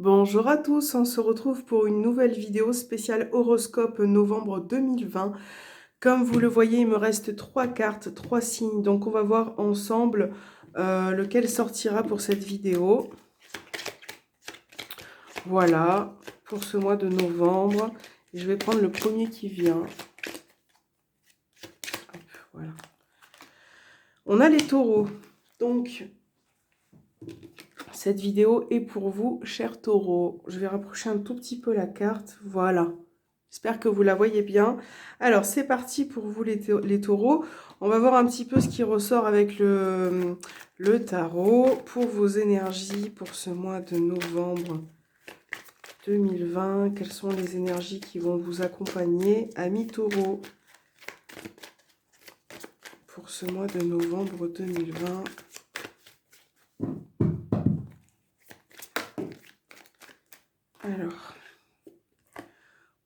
Bonjour à tous, on se retrouve pour une nouvelle vidéo spéciale horoscope novembre 2020. Comme vous le voyez, il me reste 3 cartes, 3 signes, donc on va voir ensemble lequel sortira pour cette vidéo. Voilà, pour ce mois de novembre. Je vais prendre le premier qui vient. Hop, voilà. On a les taureaux, donc cette vidéo est pour vous, chers taureaux. Je vais rapprocher un tout petit peu la carte, voilà. J'espère que vous la voyez bien. Alors, c'est parti pour vous les taureaux. On va voir un petit peu ce qui ressort avec le tarot pour vos énergies pour ce mois de novembre 2020. Quelles sont les énergies qui vont vous accompagner, amis taureaux, pour ce mois de novembre 2020. Alors,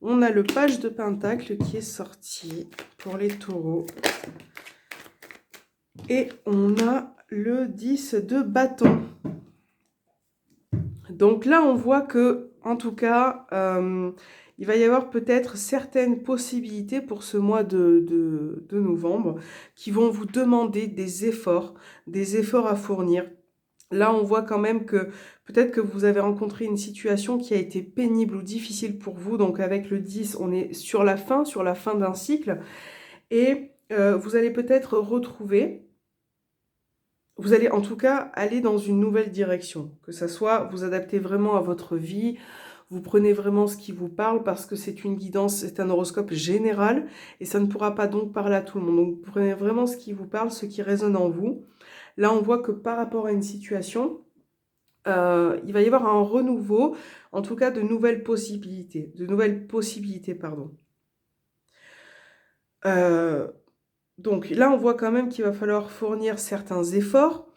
on a le page de pentacle qui est sorti pour les taureaux. Et on a le 10 de bâton. Donc là, on voit que, en tout cas, il va y avoir peut-être certaines possibilités pour ce mois de novembre qui vont vous demander des efforts à fournir. Là, on voit quand même que peut-être que vous avez rencontré une situation qui a été pénible ou difficile pour vous. Donc avec le 10, on est sur la fin d'un cycle. Et vous allez peut-être retrouver, vous allez en tout cas aller dans une nouvelle direction. Que ça soit vous adapter vraiment à votre vie, vous prenez vraiment ce qui vous parle parce que c'est une guidance, c'est un horoscope général et ça ne pourra pas donc parler à tout le monde. Donc vous prenez vraiment ce qui vous parle, ce qui résonne en vous. Là, on voit que par rapport à une situation, il va y avoir un renouveau, en tout cas de nouvelles possibilités, pardon. Donc là, on voit quand même qu'il va falloir fournir certains efforts.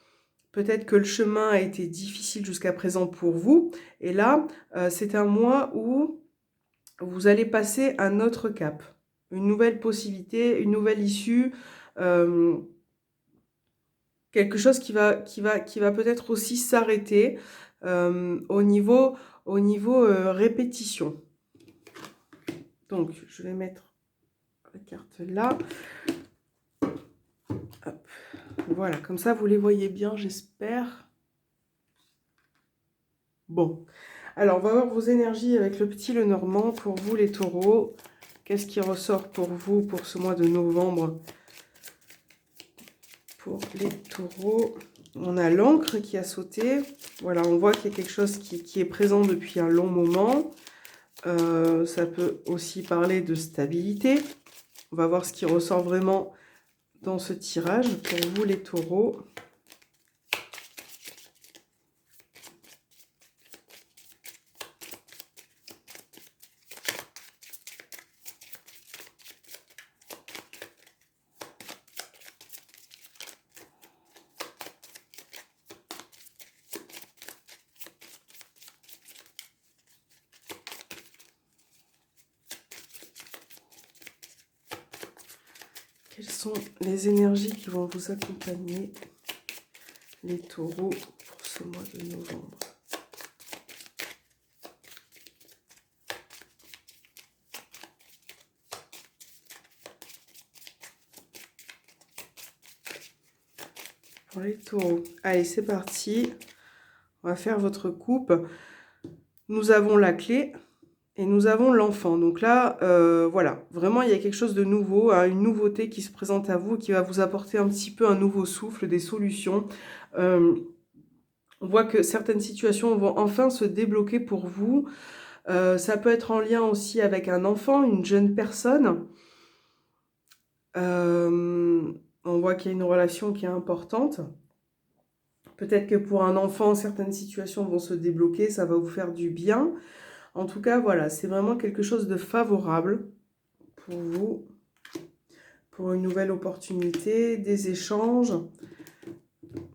Peut-être que le chemin a été difficile jusqu'à présent pour vous. Et là, c'est un mois où vous allez passer un autre cap, une nouvelle possibilité, une nouvelle issue, quelque chose qui va peut-être aussi s'arrêter au niveau répétition. Donc, je vais mettre la carte là. Hop. Voilà, comme ça, vous les voyez bien, j'espère. Bon. Alors, on va voir vos énergies avec le petit Lenormand pour vous, les taureaux. Qu'est-ce qui ressort pour vous pour ce mois de novembre? Pour les taureaux, on a l'encre qui a sauté. Voilà, on voit qu'il y a quelque chose qui est présent depuis un long moment. Ça peut aussi parler de stabilité. On va voir ce qui ressort vraiment dans ce tirage pour vous, les taureaux. Quelles sont les énergies qui vont vous accompagner, les taureaux, pour ce mois de novembre? Pour les taureaux. Allez, c'est parti. On va faire votre coupe. Nous avons la clé et nous avons l'enfant. Donc là, voilà, vraiment, il y a quelque chose de nouveau, hein, une nouveauté qui se présente à vous, qui va vous apporter un petit peu un nouveau souffle, des solutions. On voit que certaines situations vont enfin se débloquer pour vous. Ça peut être en lien aussi avec un enfant, une jeune personne. On voit qu'il y a une relation qui est importante. Peut-être que pour un enfant, certaines situations vont se débloquer, ça va vous faire du bien. En tout cas, voilà, c'est vraiment quelque chose de favorable pour vous, pour une nouvelle opportunité, des échanges,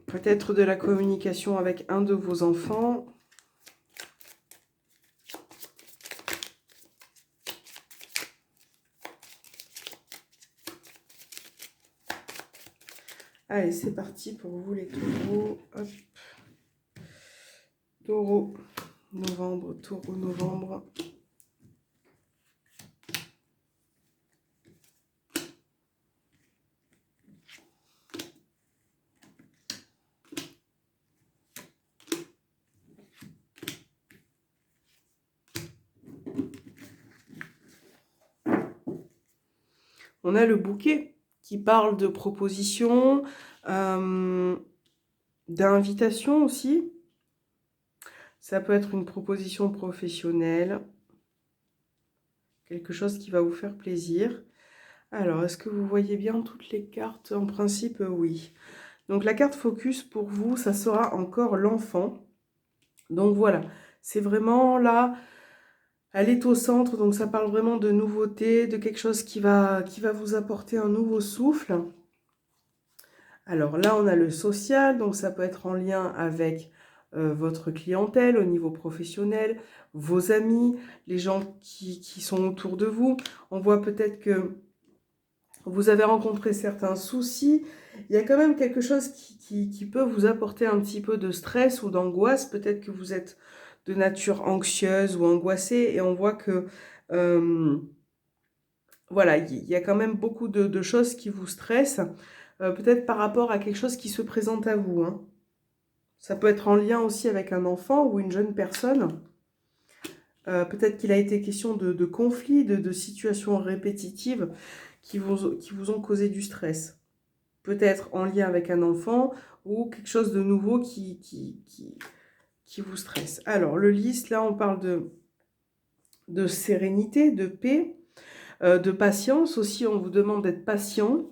peut-être de la communication avec un de vos enfants. Allez, c'est parti pour vous les taureaux. Hop. Taureau, Novembre, taureau, novembre. On a le bouquet qui parle de propositions, d'invitations aussi. Ça peut être une proposition professionnelle, quelque chose qui va vous faire plaisir. Alors, est-ce que vous voyez bien toutes les cartes? En principe, oui. Donc, la carte focus pour vous, ça sera encore l'enfant. Donc, voilà, c'est vraiment là, elle est au centre. Donc, ça parle vraiment de nouveauté, de quelque chose qui va vous apporter un nouveau souffle. Alors là, on a le social, donc ça peut être en lien avec votre clientèle au niveau professionnel, vos amis, les gens qui sont autour de vous. On voit peut-être que vous avez rencontré certains soucis. Il y a quand même quelque chose qui peut vous apporter un petit peu de stress ou d'angoisse. Peut-être que vous êtes de nature anxieuse ou angoissée et on voit que voilà, il y a quand même beaucoup de choses qui vous stressent. Peut-être par rapport à quelque chose qui se présente à vous, hein. Ça peut être en lien aussi avec un enfant ou une jeune personne. Peut-être qu'il a été question de conflits, de situations répétitives qui vous ont causé du stress. Peut-être en lien avec un enfant ou quelque chose de nouveau qui vous stresse. Alors, le lys, là, on parle de sérénité, de paix, de patience. Aussi, on vous demande d'être patient.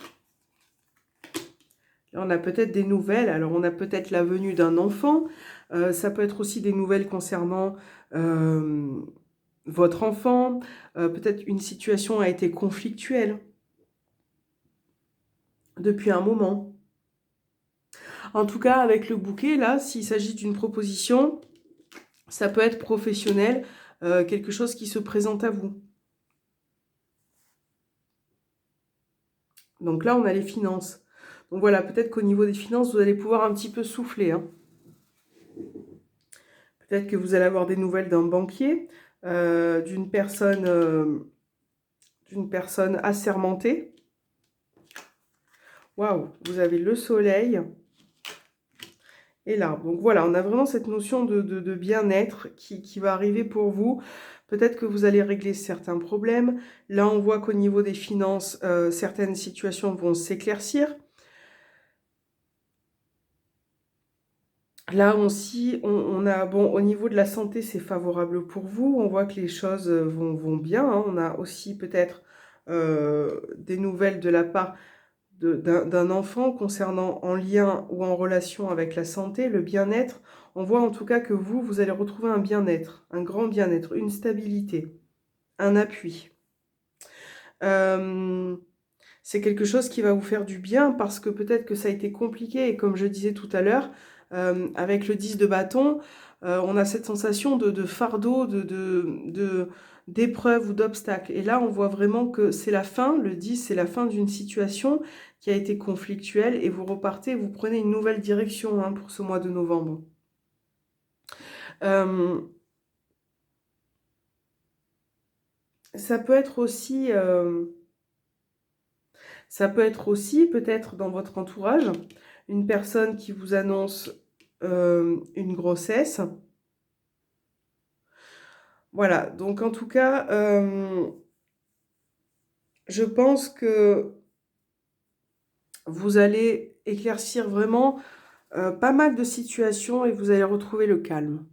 Là, on a peut-être des nouvelles. Alors, on a peut-être la venue d'un enfant. Ça peut être aussi des nouvelles concernant votre enfant. Peut-être une situation a été conflictuelle depuis un moment. En tout cas, avec le bouquet, là, s'il s'agit d'une proposition, ça peut être professionnel, quelque chose qui se présente à vous. Donc là, on a les finances. Donc voilà, peut-être qu'au niveau des finances, vous allez pouvoir un petit peu souffler, hein. Peut-être que vous allez avoir des nouvelles d'un banquier, d'une personne assermentée. Waouh, vous avez le soleil et l'arbre. Donc voilà, on a vraiment cette notion de bien-être qui va arriver pour vous. Peut-être que vous allez régler certains problèmes. Là, on voit qu'au niveau des finances, certaines situations vont s'éclaircir. Là aussi, on a, bon, au niveau de la santé, c'est favorable pour vous. On voit que les choses vont bien, hein. On a aussi peut-être des nouvelles de la part d'un enfant concernant en lien ou en relation avec la santé, le bien-être. On voit en tout cas que vous allez retrouver un bien-être, un grand bien-être, une stabilité, un appui. C'est quelque chose qui va vous faire du bien parce que peut-être que ça a été compliqué et comme je disais tout à l'heure, avec le 10 de bâton, on a cette sensation de fardeau, d'épreuve ou d'obstacle. Et là, on voit vraiment que c'est la fin, le 10, c'est la fin d'une situation qui a été conflictuelle et vous repartez, vous prenez une nouvelle direction, hein, pour ce mois de novembre. Euh, ça peut être aussi... Ça peut être aussi, peut-être dans votre entourage, une personne qui vous annonce une grossesse. Voilà, donc en tout cas, je pense que vous allez éclaircir vraiment pas mal de situations et vous allez retrouver le calme.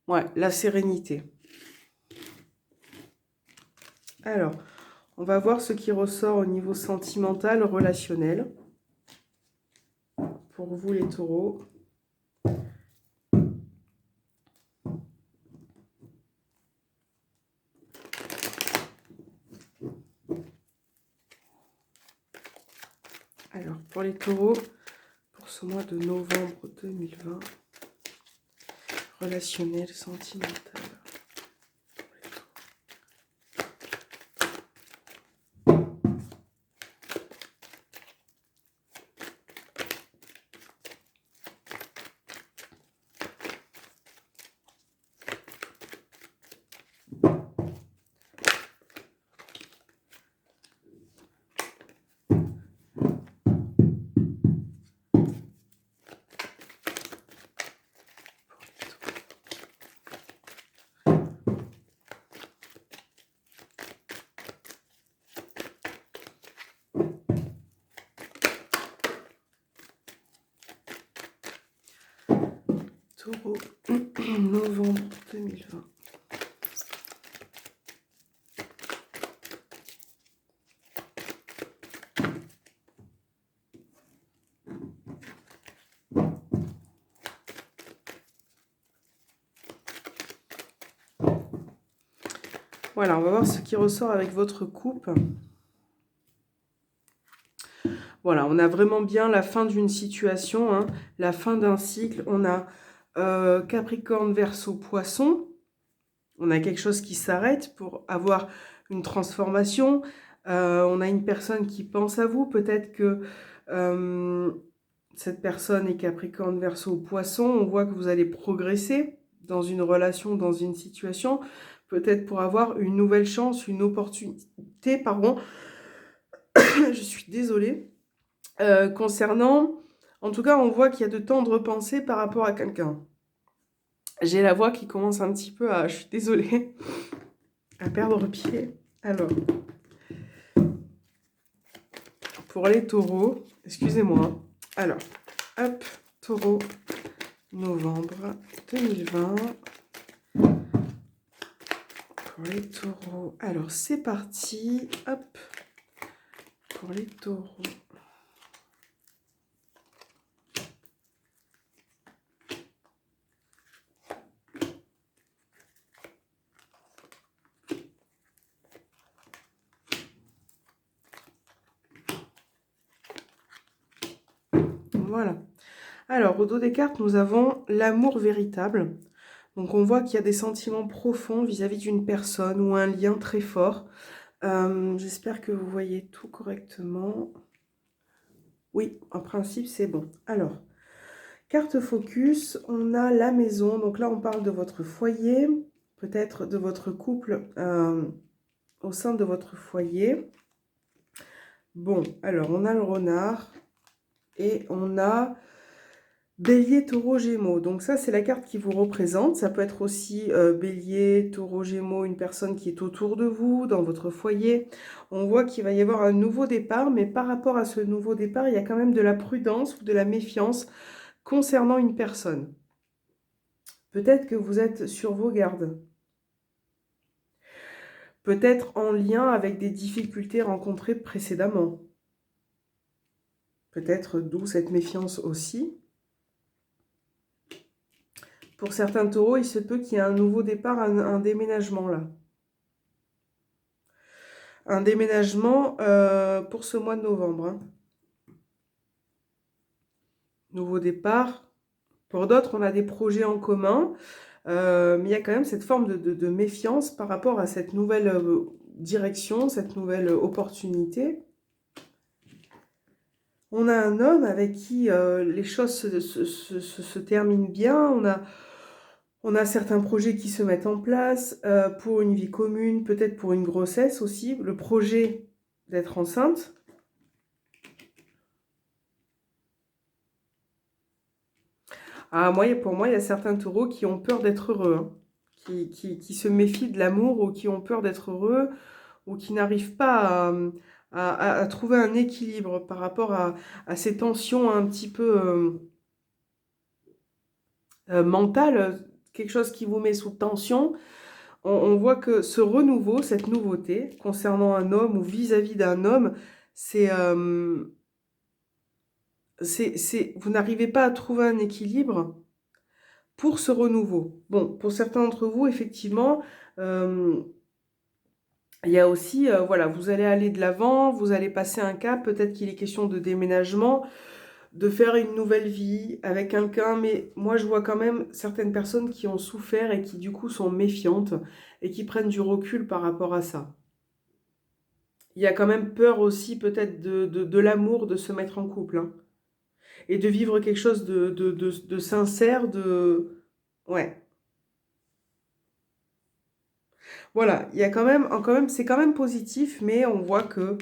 Ouais, la sérénité. Alors, on va voir ce qui ressort au niveau sentimental, relationnel. Pour vous les taureaux. Alors, pour les taureaux, pour ce mois de novembre 2020, relationnel, sentimental. Taureau, novembre 2020. Voilà, on va voir ce qui ressort avec votre coupe. Voilà, on a vraiment bien la fin d'une situation, hein, la fin d'un cycle. On a Capricorne, Verseau, Poisson. On a quelque chose qui s'arrête pour avoir une transformation. On a une personne qui pense à vous. Peut-être que cette personne est Capricorne, Verseau, Poisson. On voit que vous allez progresser dans une relation, dans une situation. Peut-être pour avoir une nouvelle chance, une opportunité, pardon. Je suis désolée. Concernant, en tout cas, on voit qu'il y a de tendres pensées par rapport à quelqu'un. J'ai la voix qui commence un petit peu à, je suis désolée, à perdre pied. Alors, pour les taureaux, excusez-moi. Alors, hop, taureau, novembre 2020. Pour les taureaux. Alors, c'est parti. Hop, pour les taureaux. Voilà. Alors, au dos des cartes, nous avons l'amour véritable. Donc, on voit qu'il y a des sentiments profonds vis-à-vis d'une personne ou un lien très fort. J'espère que vous voyez tout correctement. Oui, en principe, c'est bon. Alors, carte focus, on a la maison. Donc là, on parle de votre foyer, peut-être de votre couple au sein de votre foyer. Bon, alors, on a le renard et on a Bélier, Taureau, Gémeaux. Donc ça, c'est la carte qui vous représente. Ça peut être aussi Bélier, Taureau, Gémeaux, une personne qui est autour de vous, dans votre foyer. On voit qu'il va y avoir un nouveau départ, mais par rapport à ce nouveau départ, il y a quand même de la prudence ou de la méfiance concernant une personne. Peut-être que vous êtes sur vos gardes. Peut-être en lien avec des difficultés rencontrées précédemment. Peut-être d'où cette méfiance aussi. Pour certains taureaux, il se peut qu'il y ait un nouveau départ, un déménagement là. Un déménagement pour ce mois de novembre. Hein. Nouveau départ. Pour d'autres, on a des projets en commun. Mais il y a quand même cette forme de méfiance par rapport à cette nouvelle direction, cette nouvelle opportunité. On a un homme avec qui les choses se terminent bien. On a certains projets qui se mettent en place pour une vie commune, peut-être pour une grossesse aussi. Le projet d'être enceinte. Ah, pour moi, il y a certains taureaux qui ont peur d'être heureux. Hein. Qui se méfient de l'amour ou qui ont peur d'être heureux ou qui n'arrivent pas à trouver un équilibre par rapport à ces tensions un petit peu mentales, quelque chose qui vous met sous tension. On voit que ce renouveau, cette nouveauté concernant un homme ou vis-à-vis d'un homme, vous n'arrivez pas à trouver un équilibre pour ce renouveau. Bon, pour certains d'entre vous, effectivement, il y a aussi, voilà, vous allez aller de l'avant, vous allez passer un cap, peut-être qu'il est question de déménagement, de faire une nouvelle vie avec quelqu'un, mais moi je vois quand même certaines personnes qui ont souffert et qui du coup sont méfiantes et qui prennent du recul par rapport à ça. Il y a quand même peur aussi peut-être de l'amour, de se mettre en couple, hein, et de vivre quelque chose de sincère, Ouais. Voilà, il y a quand même, c'est quand même positif, mais on voit que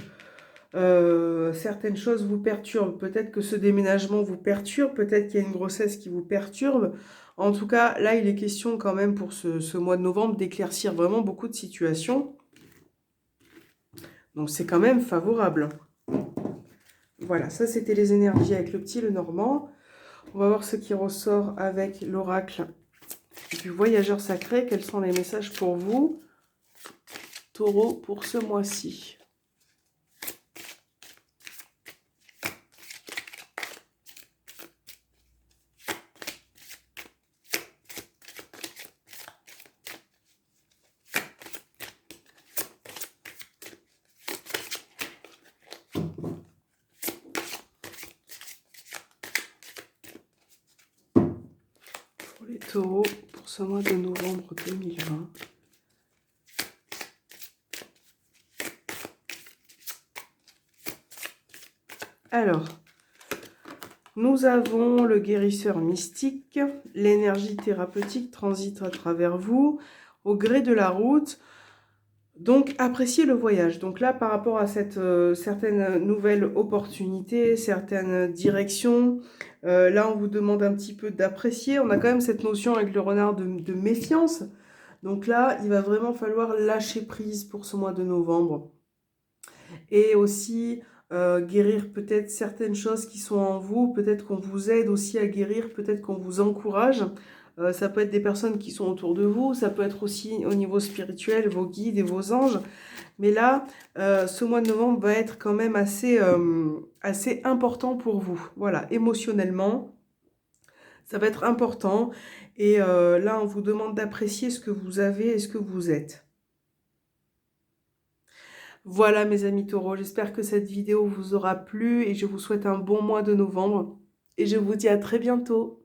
certaines choses vous perturbent. Peut-être que ce déménagement vous perturbe, peut-être qu'il y a une grossesse qui vous perturbe. En tout cas, là, il est question quand même pour ce mois de novembre d'éclaircir vraiment beaucoup de situations. Donc, c'est quand même favorable. Voilà, ça, c'était les énergies avec le petit Lenormand. On va voir ce qui ressort avec l'oracle du voyageur sacré. Quels sont les messages pour vous, Taureau, pour ce mois-ci? Pour les taureaux, pour ce mois de novembre 2020. Alors, nous avons le guérisseur mystique, l'énergie thérapeutique transite à travers vous, au gré de la route. Donc, appréciez le voyage. Donc là, par rapport à cette certaine nouvelle opportunité, certaines directions, là, on vous demande un petit peu d'apprécier. On a quand même cette notion avec le renard de méfiance. Donc là, il va vraiment falloir lâcher prise pour ce mois de novembre. Et aussi guérir peut-être certaines choses qui sont en vous. Peut-être qu'on vous aide aussi à guérir, peut-être qu'on vous encourage. Ça peut être des personnes qui sont autour de vous, ça peut être aussi au niveau spirituel, vos guides et vos anges. Mais là, ce mois de novembre va être quand même assez important pour vous. Voilà, émotionnellement, ça va être important. Et là, on vous demande d'apprécier ce que vous avez et ce que vous êtes. Voilà mes amis taureaux, j'espère que cette vidéo vous aura plu et je vous souhaite un bon mois de novembre. Et je vous dis à très bientôt.